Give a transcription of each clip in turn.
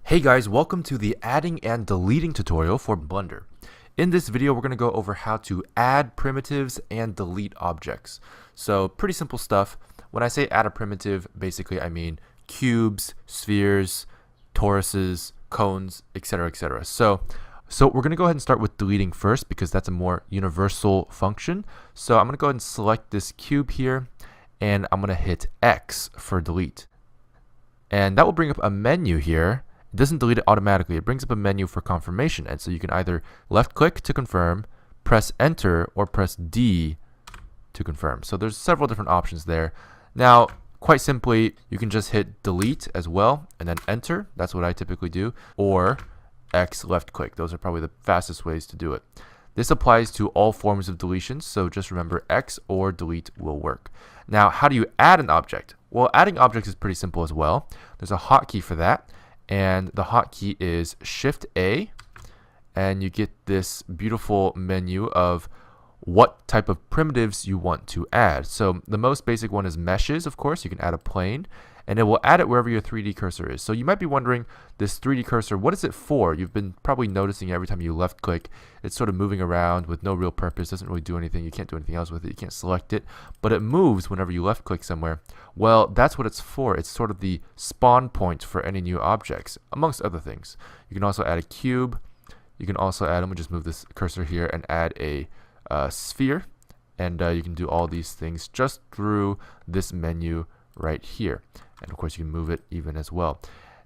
Hey guys, welcome to the adding and deleting tutorial for Blender. In this video, we're going to go over how to add primitives and delete objects. So pretty simple stuff. When I say add a primitive, basically I mean cubes, spheres, toruses, cones, etc, etc. So we're going to go ahead and start with deleting first because that's a more universal function. So I'm going to go ahead and select this cube here and I'm going to hit X for delete. And that will bring up a menu here. It doesn't delete it automatically. It brings up a menu for confirmation, and so you can either left click to confirm, press enter, or press D to confirm. So there's several different options there. Now, quite simply, you can just hit delete as well and then enter. That's what I typically do, or X left click. Those are probably the fastest ways to do it. This applies to all forms of deletions, so just remember X or delete will work. Now, how do you add an object? Well, adding objects is pretty simple as well. There's a hotkey for that. And the hotkey is Shift A, and you get this beautiful menu of what type of primitives you want to add. So the most basic one is meshes, of course. You can add a plane, and it will add it wherever your 3D cursor is. So you might be wondering, this 3D cursor, what is it for? You've been probably noticing every time you left click, it's sort of moving around with no real purpose, doesn't really do anything. You can't do anything else with it. You can't select it, but it moves whenever you left click somewhere. Well, that's what it's for. It's sort of the spawn point for any new objects, amongst other things. You can also add a cube. You can also add, let me just move this cursor here and add a sphere. And you can do all these things just through this menu right here. And of course, you can move it even as well.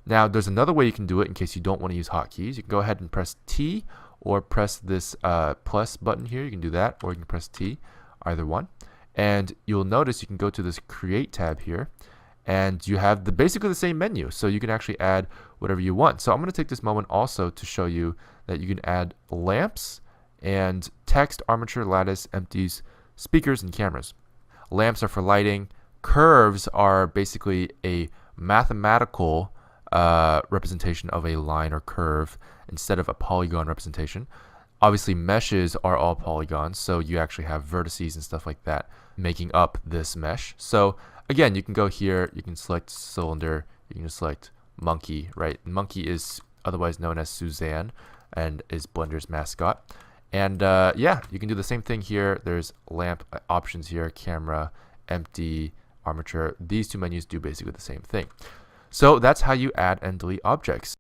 Now, there's another way you can do it in case you don't want to use hotkeys. You can go ahead and press T or press this plus button here. You can do that, or you can press T, either one. And you'll notice you can go to this Create tab here, and you have basically the same menu. So you can actually add whatever you want. So I'm going to take this moment also to show you that you can add lamps and text, armature, lattice, empties, speakers, and cameras. Lamps are for lighting. Curves are basically a mathematical representation of a line or curve instead of a polygon representation. Obviously, meshes are all polygons, so you actually have vertices and stuff like that making up this mesh. So again, you can go here, you can select cylinder, you can select monkey, right? Monkey is otherwise known as Suzanne and is Blender's mascot. And yeah, you can do the same thing here. There's lamp options here, camera, empty, armature. These two menus do basically the same thing. So that's how you add and delete objects.